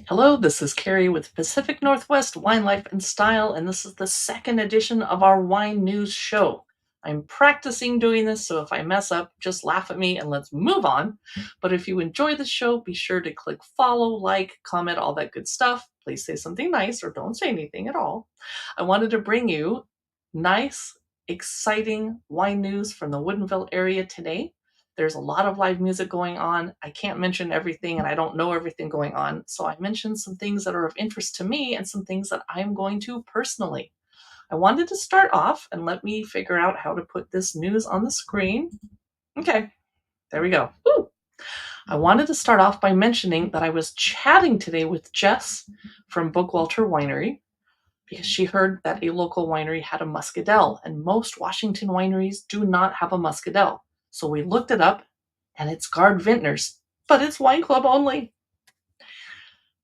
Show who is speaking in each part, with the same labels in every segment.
Speaker 1: Hello, this is Carrie with Pacific Northwest Wine Life and Style, and this is the second edition of our wine news show. I'm practicing doing this, so if I mess up, just laugh at me and let's move on. But if you enjoy the show, be sure to click follow, like, comment, all that good stuff. Please say something nice or don't say anything at all. I wanted to bring you nice, exciting wine news from the Woodinville area today. There's a lot of live music going on. I can't mention everything and I don't know everything going on. So I mentioned some things that are of interest to me and some things that I'm going to personally. I wanted to start off and let me figure out how to put this news on the screen. Okay, there we go. Woo! I wanted to start off by mentioning that I was chatting today with Jess from Bookwalter Winery because she heard that a local winery had a Muscadelle, and most Washington wineries do not have a Muscadelle. So we looked it up, and it's Gard Vintners, but it's wine club only.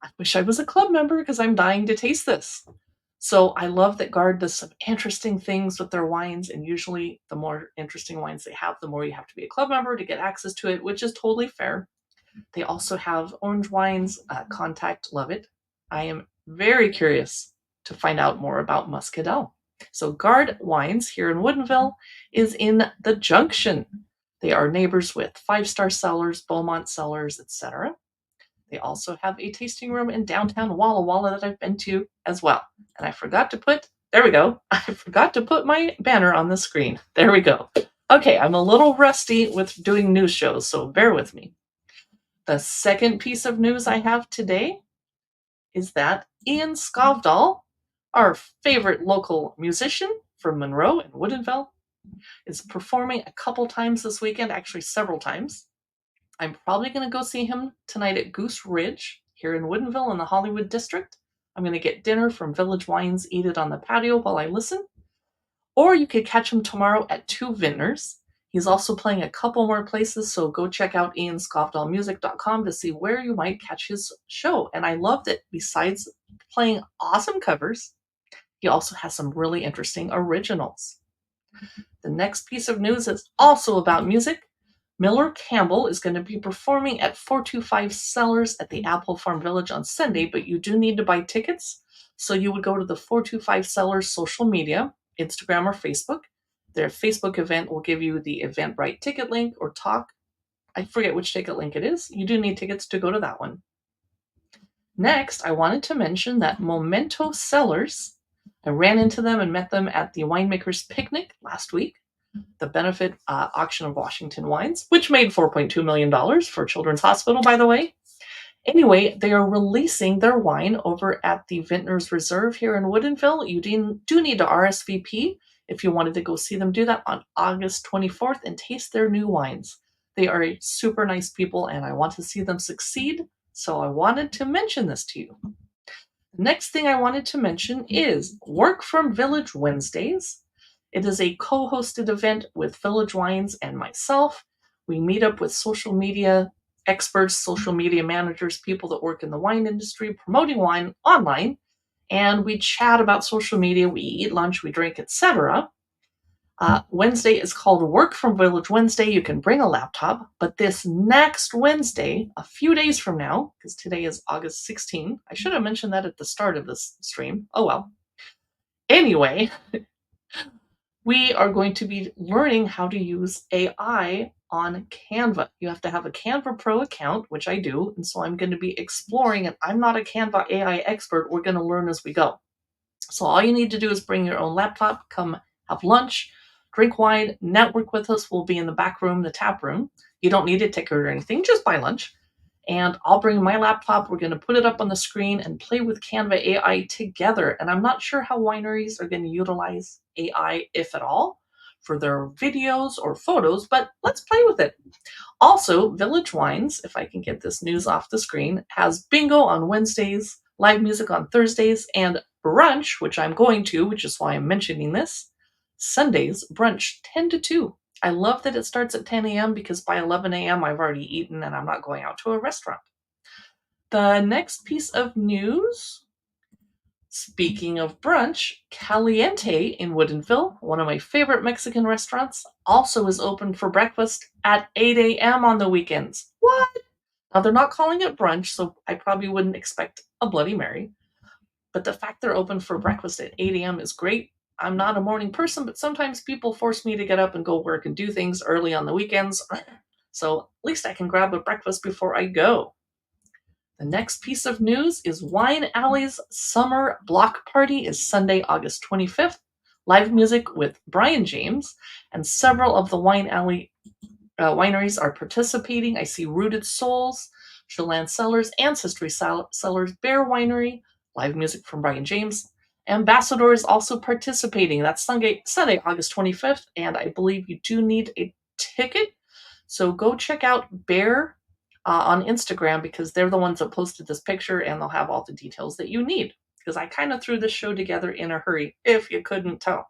Speaker 1: I wish I was a club member because I'm dying to taste this. So I love that Gard does some interesting things with their wines, and usually the more interesting wines they have, the more you have to be a club member to get access to it, which is totally fair. They also have orange wines. Contact love it. I am very curious to find out more about Muscadelle. So Gard Wines here in Woodinville is in the Junction. They are neighbors with Five Star Cellars, Beaumont Cellars, etc. They also have a tasting room in downtown Walla Walla that I've been to as well. And I forgot to put, there we go. I forgot to put my banner on the screen. There we go. Okay, I'm a little rusty with doing news shows, so bear with me. The second piece of news I have today is that Ian Skavdahl, our favorite local musician from Monroe and Woodinville, is performing a couple times this weekend, actually several times. I'm probably going to go see him tonight at Goose Ridge here in Woodinville in the Hollywood district. I'm going to get dinner from Village Wines, eat it on the patio while I listen. Or you could catch him tomorrow at 2 Vintners. He's also playing a couple more places, so go check out ianskavdahlmusic.com to see where you might catch his show. And I love that besides playing awesome covers, he also has some really interesting originals. The next piece of news is also about music. Miller Campbell is going to be performing at 425 Cellars at the Apple Farm Village on Sunday, but you do need to buy tickets. So you would go to the 425 Cellars social media, Instagram or Facebook. Their Facebook event will give you the Eventbrite ticket link or talk. I forget which ticket link it is. You do need tickets to go to that one. Next, I wanted to mention that Momento Cellars. I ran into them and met them at the Winemakers Picnic last week, the benefit auction of Washington wines, which made $4.2 million for Children's Hospital, by the way. Anyway, they are releasing their wine over at the Vintners Reserve here in Woodinville. You do need to RSVP if you wanted to go see them do that on August 24th and taste their new wines. They are super nice people, and I want to see them succeed, so I wanted to mention this to you. The next thing I wanted to mention is Work from Village Wednesdays. It is a co-hosted event with Village Wines and myself. We meet up with social media experts, social media managers, people that work in the wine industry promoting wine online, and we chat about social media, we eat lunch, we drink, etc. Wednesday is called Work from Village Wednesday. You can bring a laptop, but this next Wednesday, a few days from now, because today is August 16, I should have mentioned that at the start of this stream. Oh well. Anyway, we are going to be learning how to use AI on Canva. You have to have a Canva Pro account, which I do, and so I'm going to be exploring, and I'm not a Canva AI expert. We're going to learn as we go. So all you need to do is bring your own laptop, come have lunch, drink wine, network with us. We'll be in the back room, the tap room. You don't need a ticket or anything, just buy lunch. And I'll bring my laptop. We're going to put it up on the screen and play with Canva AI together. And I'm not sure how wineries are going to utilize AI, if at all, for their videos or photos, but let's play with it. Also, Village Wines, if I can get this news off the screen, has bingo on Wednesdays, live music on Thursdays, and brunch, which I'm going to, which is why I'm mentioning this, Sundays, brunch 10 to 2. I love that it starts at 10 a.m. because by 11 a.m. I've already eaten and I'm not going out to a restaurant. The next piece of news, speaking of brunch, Caliente in Woodinville, one of my favorite Mexican restaurants, also is open for breakfast at 8 a.m. on the weekends. What? Now, they're not calling it brunch, so I probably wouldn't expect a Bloody Mary. But the fact they're open for breakfast at 8 a.m. is great. I'm not a morning person, but sometimes people force me to get up and go work and do things early on the weekends. So at least I can grab a breakfast before I go. The next piece of news is Wine Alley's summer block party is Sunday, August 25th. Live music with Brian James, and several of the Wine Alley wineries are participating. I see Rooted Souls, Chelan Cellars, Ancestry Cellars, Bear Winery, live music from Brian James. Ambassador is also participating. That's Sunday, August 25th, and I believe you do need a ticket. So go check out Bear on Instagram because they're the ones that posted this picture and they'll have all the details that you need. Because I kind of threw this show together in a hurry, if you couldn't tell.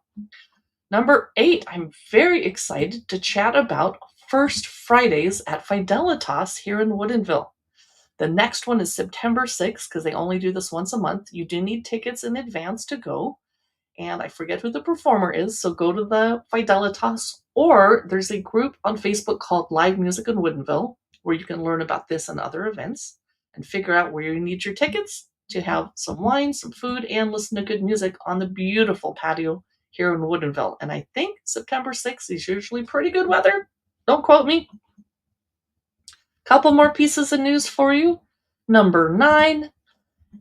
Speaker 1: Number 8, I'm very excited to chat about First Fridays at Fidelitas here in Woodinville. The next one is September 6th because they only do this once a month. You do need tickets in advance to go. And I forget who the performer is, so go to the Fidelitas, or there's a group on Facebook called Live Music in Woodinville where you can learn about this and other events and figure out where you need your tickets to have some wine, some food, and listen to good music on the beautiful patio here in Woodinville. And I think September 6th is usually pretty good weather. Don't quote me. Couple more pieces of news for you. Number 9,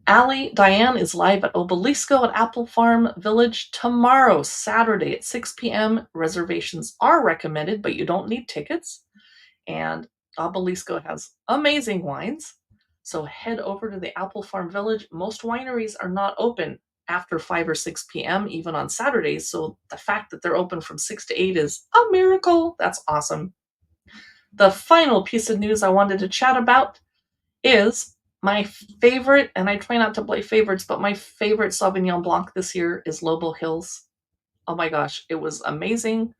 Speaker 1: Diane is live at Obelisco at Apple Farm Village tomorrow, Saturday at 6 p.m. Reservations are recommended, but you don't need tickets. And Obelisco has amazing wines. So head over to the Apple Farm Village. Most wineries are not open after 5 or 6 p.m., even on Saturdays. So the fact that they're open from 6 to 8 is a miracle. That's awesome. The final piece of news I wanted to chat about is my favorite, and I try not to play favorites, but my favorite Sauvignon Blanc this year is Lobo Hills. Oh my gosh, it was amazing.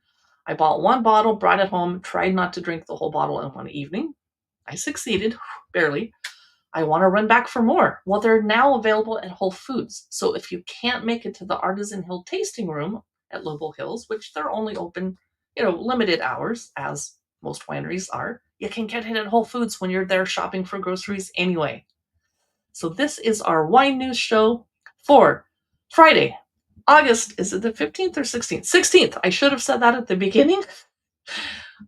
Speaker 1: I bought one bottle, brought it home, tried not to drink the whole bottle in one evening. I succeeded, barely. I want to run back for more. Well, they're now available at Whole Foods. So if you can't make it to the Artisan Hill tasting room at Lobo Hills, which they're only open, limited hours, as most wineries are, you can get it at Whole Foods when you're there shopping for groceries anyway. So this is our wine news show for Friday, August, is it the 15th or 16th? 16th. I should have said that at the beginning.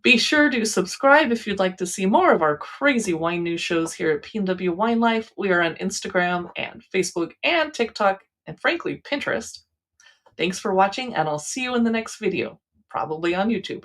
Speaker 1: Be sure to subscribe if you'd like to see more of our crazy wine news shows here at PNW Wine Life. We are on Instagram and Facebook and TikTok and frankly, Pinterest. Thanks for watching, and I'll see you in the next video, probably on YouTube.